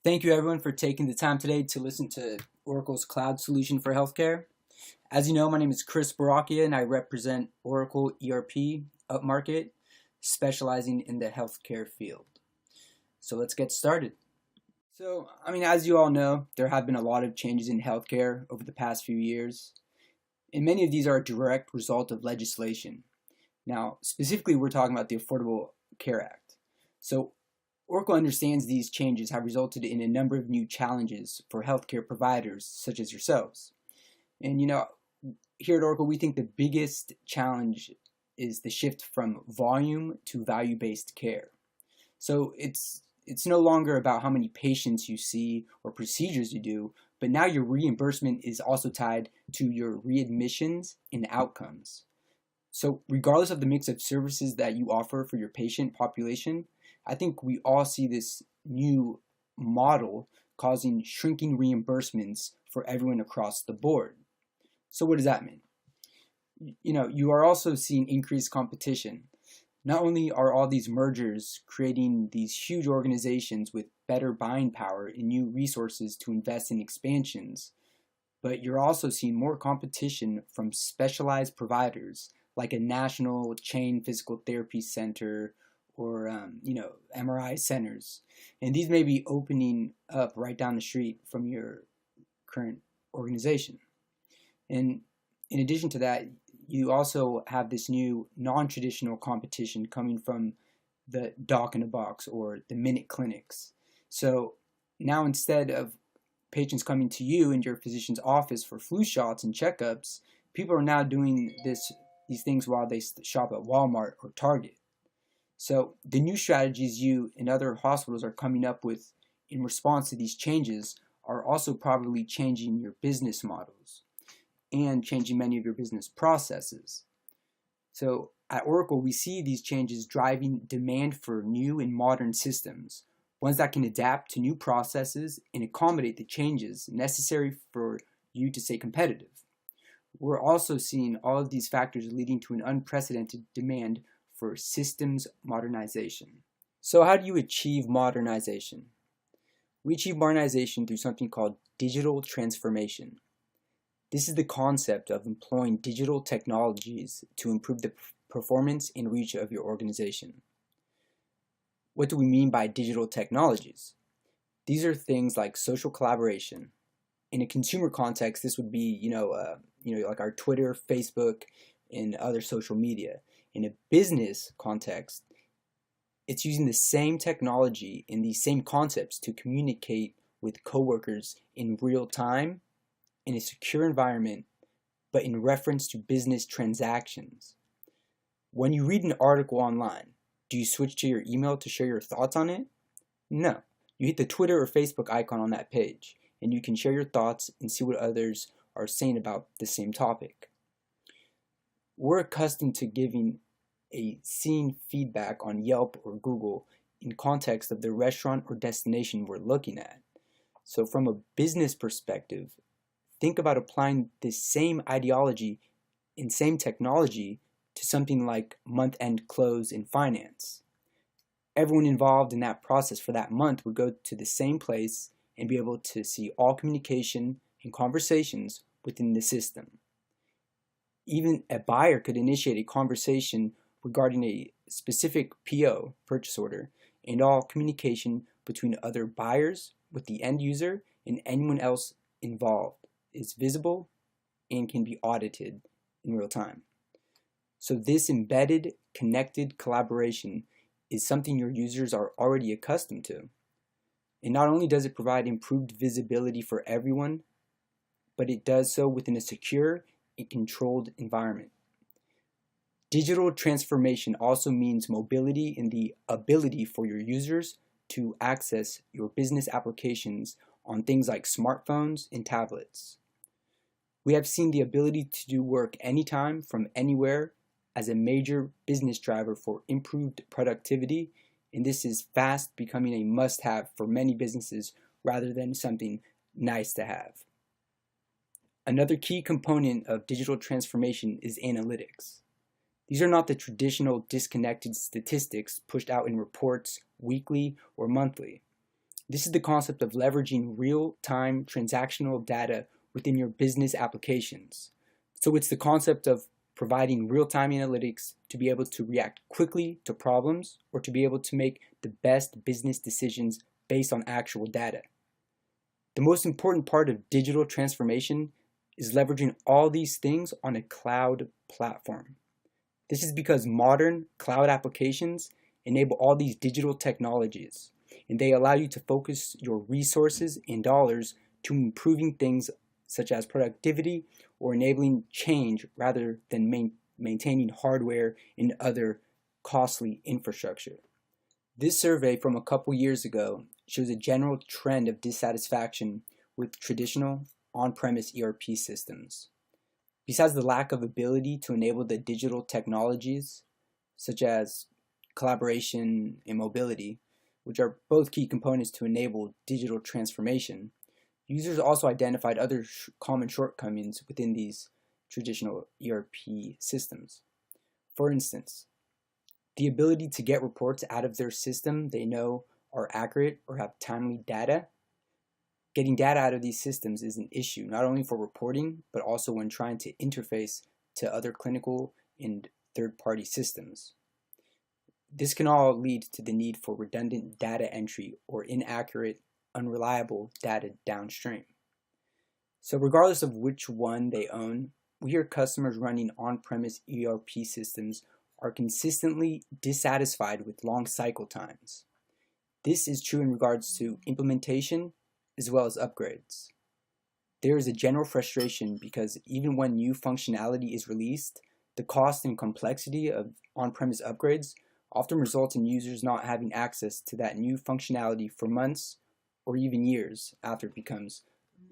Thank you everyone for taking the time today to listen to Oracle's cloud solution for healthcare. As you know, my name is J Boracchia and I represent Oracle ERP upmarket, specializing in the healthcare field. So let's get started. As you all know, there have been a lot of changes in healthcare over the past few years, and many of these are a direct result of legislation. Now, specifically, we're talking about the Affordable Care Act. So Oracle understands these changes have resulted in a number of new challenges for healthcare providers such as yourselves. And here at Oracle, we think the biggest challenge is the shift from volume to value-based care. So it's no longer about how many patients you see or procedures you do, but now your reimbursement is also tied to your readmissions and outcomes. So regardless of the mix of services that you offer for your patient population, I think we all see this new model causing shrinking reimbursements for everyone across the board. So what does that mean? You are also seeing increased competition. Not only are all these mergers creating these huge organizations with better buying power and new resources to invest in expansions, but you're also seeing more competition from specialized providers like a national chain physical therapy center or MRI centers. And these may be opening up right down the street from your current organization. And in addition to that, you also have this new non-traditional competition coming from the doc in a box or the minute clinics. So now instead of patients coming to you in your physician's office for flu shots and checkups, people are now doing these things while they shop at Walmart or Target. So the new strategies you and other hospitals are coming up with in response to these changes are also probably changing your business models and changing many of your business processes. So at Oracle, we see these changes driving demand for new and modern systems, ones that can adapt to new processes and accommodate the changes necessary for you to stay competitive. We're also seeing all of these factors leading to an unprecedented demand for systems modernization. So how do you achieve modernization? We achieve modernization through something called digital transformation. This is the concept of employing digital technologies to improve the performance and reach of your organization. What do we mean by digital technologies? These are things like social collaboration. In a consumer context, this would be, like our Twitter, Facebook, and other social media. In a business context, it's using the same technology and these same concepts to communicate with coworkers in real time, in a secure environment, but in reference to business transactions. When you read an article online, do you switch to your email to share your thoughts on it? No. You hit the Twitter or Facebook icon on that page, and you can share your thoughts and see what others are saying about the same topic. We're accustomed to giving a scene feedback on Yelp or Google in context of the restaurant or destination we're looking at. So from a business perspective, think about applying this same ideology and same technology to something like month-end close in finance. Everyone involved in that process for that month would go to the same place and be able to see all communication and conversations within the system. Even a buyer could initiate a conversation regarding a specific PO, purchase order, and all communication between other buyers with the end user and anyone else involved is visible and can be audited in real time. So this embedded, connected collaboration is something your users are already accustomed to. And not only does it provide improved visibility for everyone, but it does so within a secure and controlled environment. Digital transformation also means mobility and the ability for your users to access your business applications on things like smartphones and tablets. We have seen the ability to do work anytime from anywhere as a major business driver for improved productivity, and this is fast becoming a must-have for many businesses rather than something nice to have. Another key component of digital transformation is analytics. These are not the traditional disconnected statistics pushed out in reports weekly or monthly. This is the concept of leveraging real-time transactional data within your business applications. So it's the concept of providing real-time analytics to be able to react quickly to problems or to be able to make the best business decisions based on actual data. The most important part of digital transformation is leveraging all these things on a cloud platform. This is because modern cloud applications enable all these digital technologies, and they allow you to focus your resources and dollars to improving things such as productivity or enabling change rather than maintaining hardware and other costly infrastructure. This survey from a couple years ago shows a general trend of dissatisfaction with traditional on-premise ERP systems. Besides the lack of ability to enable the digital technologies, such as collaboration and mobility, which are both key components to enable digital transformation, users also identified other common shortcomings within these traditional ERP systems. For instance, the ability to get reports out of their system they know are accurate or have timely data. Getting data out of these systems is an issue, not only for reporting, but also when trying to interface to other clinical and third-party systems. This can all lead to the need for redundant data entry or inaccurate, unreliable data downstream. So regardless of which one they own, we hear customers running on-premise ERP systems are consistently dissatisfied with long cycle times. This is true in regards to implementation as well as upgrades. There is a general frustration because even when new functionality is released, the cost and complexity of on-premise upgrades often results in users not having access to that new functionality for months or even years after it becomes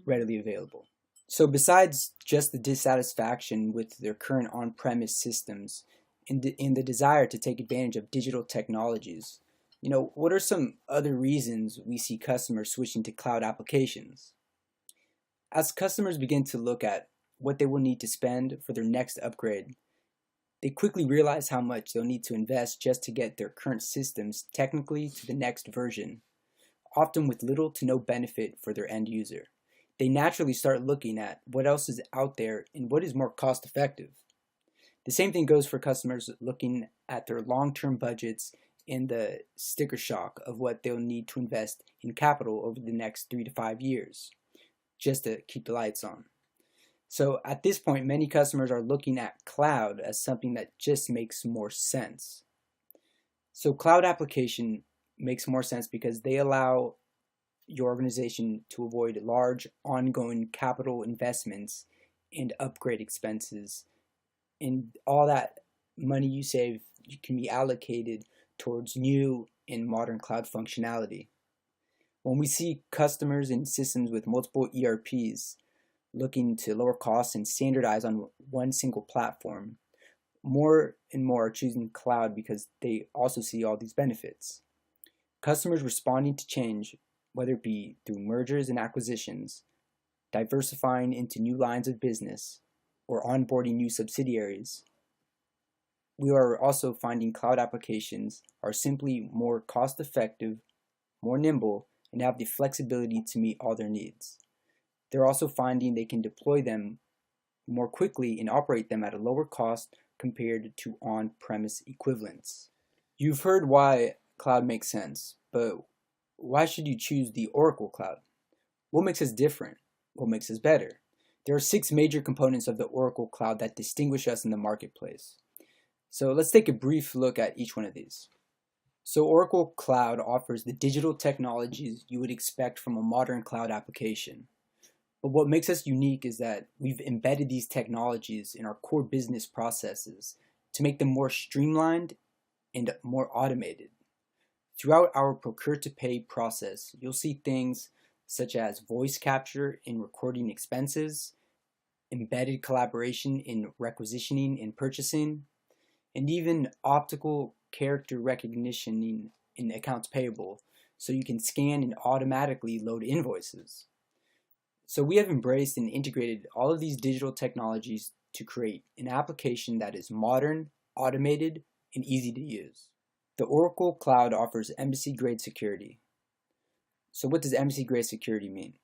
readily available. So besides just the dissatisfaction with their current on-premise systems and the desire to take advantage of digital technologies, what are some other reasons we see customers switching to cloud applications? As customers begin to look at what they will need to spend for their next upgrade, they quickly realize how much they'll need to invest just to get their current systems technically to the next version, often with little to no benefit for their end user. They naturally start looking at what else is out there and what is more cost effective. The same thing goes for customers looking at their long-term budgets and the sticker shock of what they'll need to invest in capital over the next 3 to 5 years, just to keep the lights on. So at this point, many customers are looking at cloud as something that just makes more sense. So cloud application makes more sense because they allow your organization to avoid large ongoing capital investments and upgrade expenses, and all that money you save can be allocated towards new and modern cloud functionality. When we see customers and systems with multiple ERPs looking to lower costs and standardize on one single platform, more and more are choosing cloud because they also see all these benefits. Customers responding to change, whether it be through mergers and acquisitions, diversifying into new lines of business, or onboarding new subsidiaries, we are also finding cloud applications are simply more cost-effective, more nimble, and have the flexibility to meet all their needs. They're also finding they can deploy them more quickly and operate them at a lower cost compared to on-premise equivalents. You've heard why cloud makes sense, but why should you choose the Oracle Cloud? What makes us different? What makes us better? There are 6 major components of the Oracle Cloud that distinguish us in the marketplace. So let's take a brief look at each one of these. So Oracle Cloud offers the digital technologies you would expect from a modern cloud application. But what makes us unique is that we've embedded these technologies in our core business processes to make them more streamlined and more automated. Throughout our procure-to-pay process, you'll see things such as voice capture in recording expenses, embedded collaboration in requisitioning and purchasing, and even optical character recognition in accounts payable, so you can scan and automatically load invoices. So we have embraced and integrated all of these digital technologies to create an application that is modern, automated, and easy to use. The Oracle Cloud offers embassy-grade security. So what does embassy grade security mean?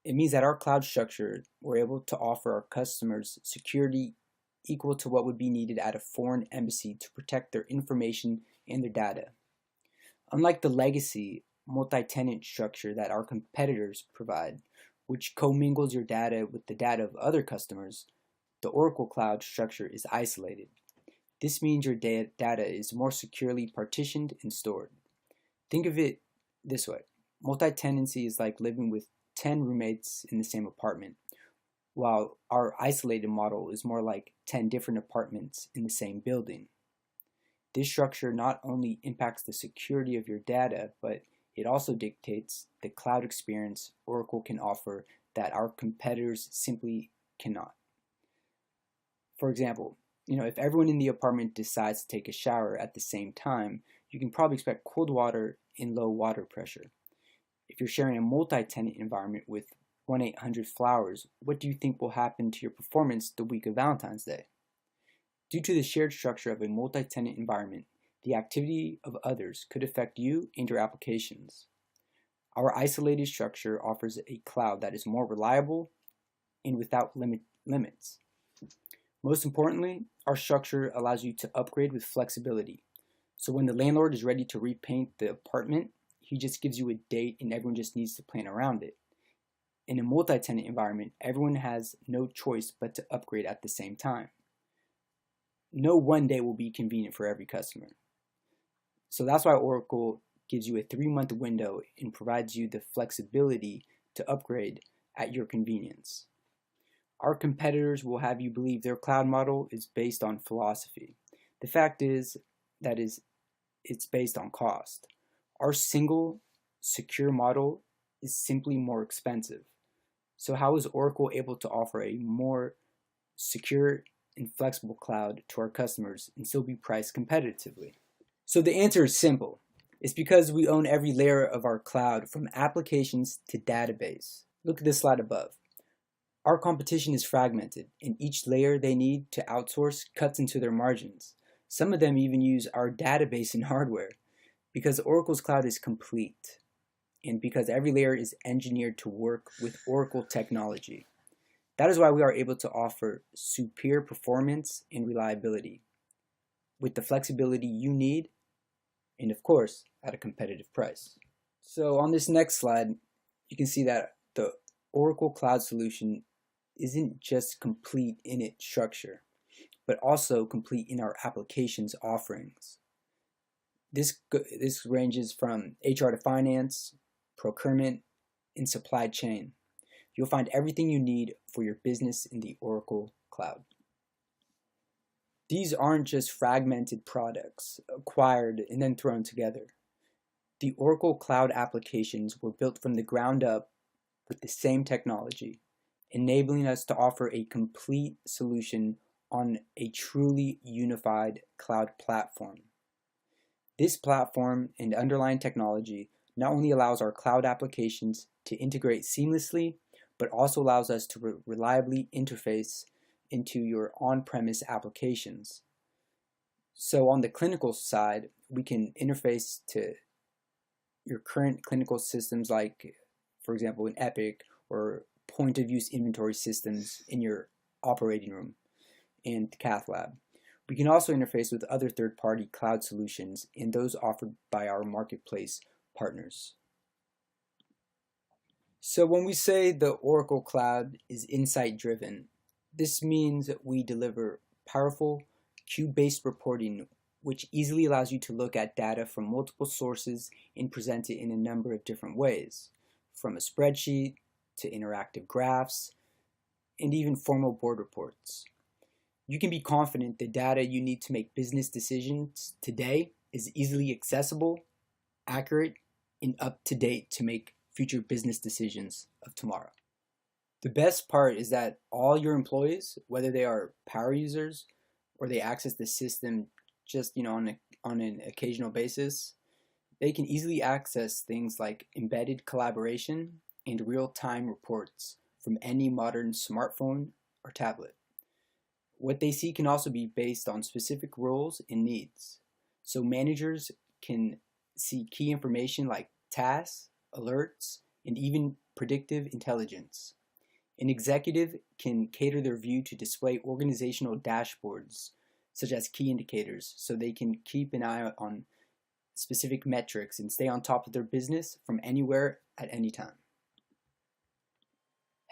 It means that our cloud structure, we're able to offer our customers security equal to what would be needed at a foreign embassy to protect their information and their data. Unlike the legacy multi-tenant structure that our competitors provide, which commingles your data with the data of other customers, the Oracle Cloud structure is isolated. This means your data is more securely partitioned and stored. Think of it this way. Multi-tenancy is like living with 10 roommates in the same apartment, while our isolated model is more like 10 different apartments in the same building. This structure not only impacts the security of your data, but it also dictates the cloud experience Oracle can offer that our competitors simply cannot. For example, if everyone in the apartment decides to take a shower at the same time, you can probably expect cold water and low water pressure. If you're sharing a multi-tenant environment with 1-800-Flowers, what do you think will happen to your performance the week of Valentine's Day? Due to the shared structure of a multi-tenant environment, the activity of others could affect you and your applications. Our isolated structure offers a cloud that is more reliable and without limits. Most importantly, our structure allows you to upgrade with flexibility. So when the landlord is ready to repaint the apartment, he just gives you a date and everyone just needs to plan around it. In a multi-tenant environment, everyone has no choice but to upgrade at the same time. No one day will be convenient for every customer. So that's why Oracle gives you a 3-month window and provides you the flexibility to upgrade at your convenience. Our competitors will have you believe their cloud model is based on philosophy. The fact is that it's based on cost. Our single, secure model is simply more expensive. So how is Oracle able to offer a more secure and flexible cloud to our customers and still be priced competitively? So the answer is simple. It's because we own every layer of our cloud, from applications to database. Look at this slide above. Our competition is fragmented, and each layer they need to outsource cuts into their margins. Some of them even use our database and hardware. Because Oracle's cloud is complete, and because every layer is engineered to work with Oracle technology. That is why we are able to offer superior performance and reliability with the flexibility you need, and of course, at a competitive price. So on this next slide, you can see that the Oracle Cloud solution isn't just complete in its structure, but also complete in our applications offerings. This ranges from HR to finance, procurement, and supply chain. You'll find everything you need for your business in the Oracle Cloud. These aren't just fragmented products acquired and then thrown together. The Oracle Cloud applications were built from the ground up with the same technology, enabling us to offer a complete solution on a truly unified cloud platform. This platform and underlying technology not only allows our cloud applications to integrate seamlessly, but also allows us to reliably interface into your on-premise applications. So on the clinical side, we can interface to your current clinical systems like, for example, in Epic or point-of-use inventory systems in your operating room and cath lab. We can also interface with other third-party cloud solutions and those offered by our marketplace partners. So when we say the Oracle Cloud is insight-driven, this means that we deliver powerful, cube-based reporting which easily allows you to look at data from multiple sources and present it in a number of different ways, from a spreadsheet to interactive graphs and even formal board reports. You can be confident the data you need to make business decisions today is easily accessible, accurate, and up to date to make future business decisions of tomorrow. The best part is that all your employees, whether they are power users or they access the system just on an occasional basis, they can easily access things like embedded collaboration and real-time reports from any modern smartphone or tablet. What they see can also be based on specific roles and needs. So managers can see key information like tasks, alerts, and even predictive intelligence. An executive can cater their view to display organizational dashboards, such as key indicators, so they can keep an eye on specific metrics and stay on top of their business from anywhere at any time.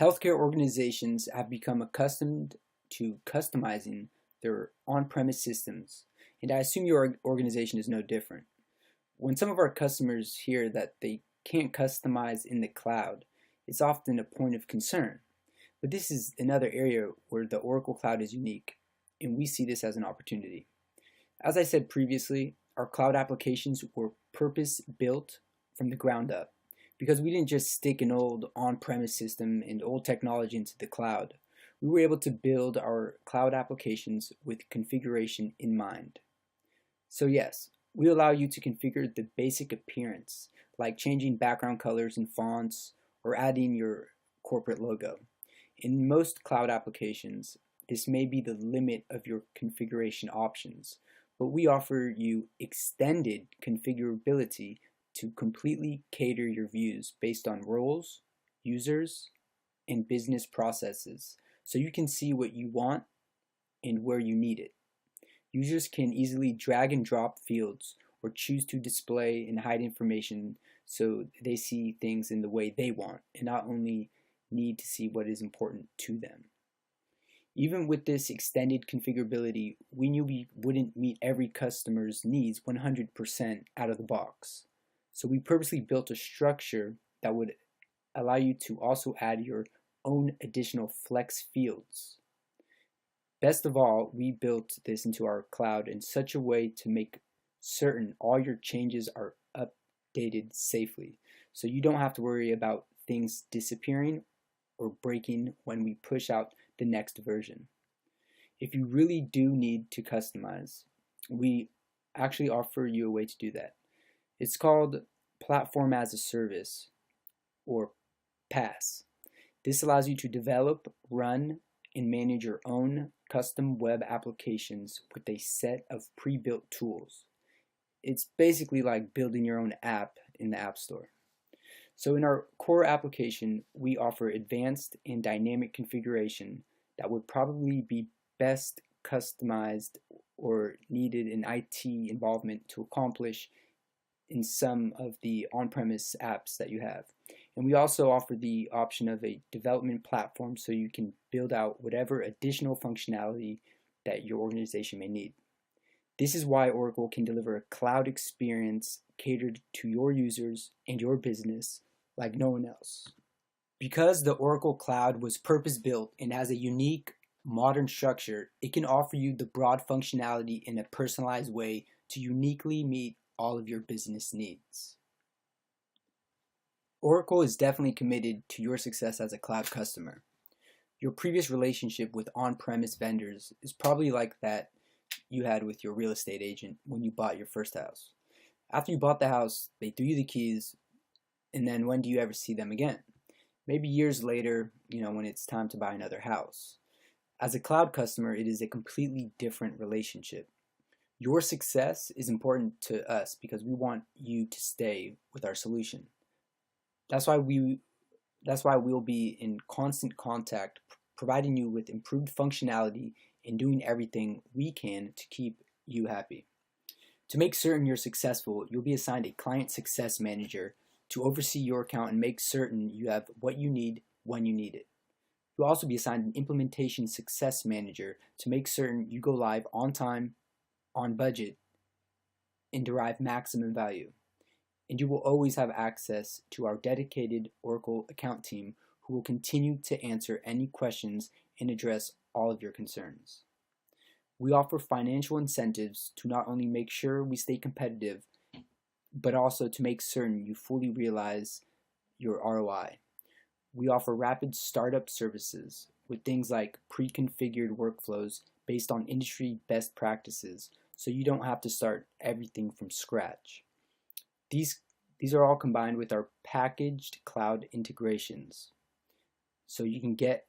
Healthcare organizations have become accustomed to customizing their on-premise systems, and I assume your organization is no different. When some of our customers hear that they can't customize in the cloud, it's often a point of concern. But this is another area where the Oracle Cloud is unique, and we see this as an opportunity. As I said previously, our cloud applications were purpose-built from the ground up, because we didn't just stick an old on-premise system and old technology into the cloud. We were able to build our cloud applications with configuration in mind. So yes, we allow you to configure the basic appearance, like changing background colors and fonts, or adding your corporate logo. In most cloud applications, this may be the limit of your configuration options, but we offer you extended configurability to completely cater your views based on roles, users, and business processes, so you can see what you want and where you need it. Users can easily drag and drop fields or choose to display and hide information so they see things in the way they want and not only need to see what is important to them. Even with this extended configurability, we knew we wouldn't meet every customer's needs 100% out of the box. So we purposely built a structure that would allow you to also add your own additional flex fields. Best of all, we built this into our cloud in such a way to make certain all your changes are updated safely. So you don't have to worry about things disappearing or breaking when we push out the next version. If you really do need to customize, we actually offer you a way to do that. It's called Platform as a Service, or PaaS. This allows you to develop, run, and manage your own custom web applications with a set of pre-built tools. It's basically like building your own app in the App Store. So in our core application, we offer advanced and dynamic configuration that would probably be best customized or needed an IT involvement to accomplish in some of the on-premise apps that you have. And we also offer the option of a development platform so you can build out whatever additional functionality that your organization may need. This is why Oracle can deliver a cloud experience catered to your users and your business like no one else. Because the Oracle Cloud was purpose-built and has a unique, modern structure, it can offer you the broad functionality in a personalized way to uniquely meet all of your business needs. Oracle is definitely committed to your success as a cloud customer. Your previous relationship with on-premise vendors is probably like that you had with your real estate agent when you bought your first house. After you bought the house, they threw you the keys, and then when do you ever see them again? Maybe years later, when it's time to buy another house. As a cloud customer, it is a completely different relationship. Your success is important to us because we want you to stay with our solution. That's why we'll be in constant contact, providing you with improved functionality and doing everything we can to keep you happy. To make certain you're successful, you'll be assigned a client success manager to oversee your account and make certain you have what you need when you need it. You'll also be assigned an implementation success manager to make certain you go live on time, on budget, and derive maximum value. And you will always have access to our dedicated Oracle account team who will continue to answer any questions and address all of your concerns. We offer financial incentives to not only make sure we stay competitive, but also to make certain you fully realize your ROI. We offer rapid startup services with things like pre-configured workflows based on industry best practices, so you don't have to start everything from scratch. These are all combined with our packaged cloud integrations, so you can get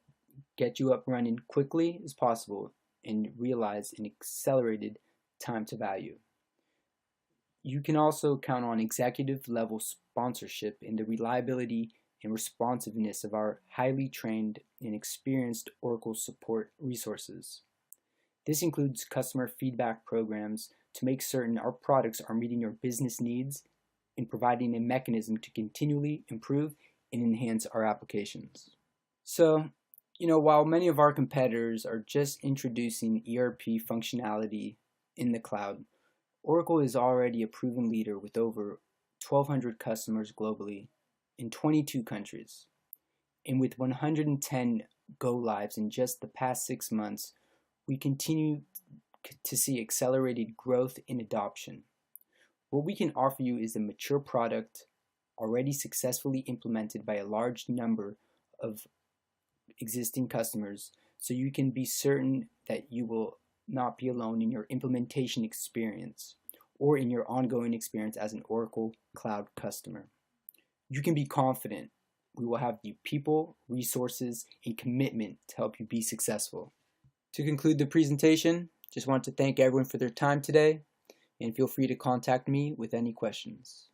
you up running quickly as possible and realize an accelerated time to value. You can also count on executive level sponsorship in the reliability and responsiveness of our highly trained and experienced Oracle support resources. This includes customer feedback programs to make certain our products are meeting your business needs and providing a mechanism to continually improve and enhance our applications. So, while many of our competitors are just introducing ERP functionality in the cloud, Oracle is already a proven leader with over 1,200 customers globally in 22 countries. And with 110 go-lives in just the past 6 months, we continue to see accelerated growth in adoption. What we can offer you is a mature product already successfully implemented by a large number of existing customers, so you can be certain that you will not be alone in your implementation experience or in your ongoing experience as an Oracle Cloud customer. You can be confident we will have the people, resources, and commitment to help you be successful. To conclude the presentation, just want to thank everyone for their time today, and feel free to contact me with any questions.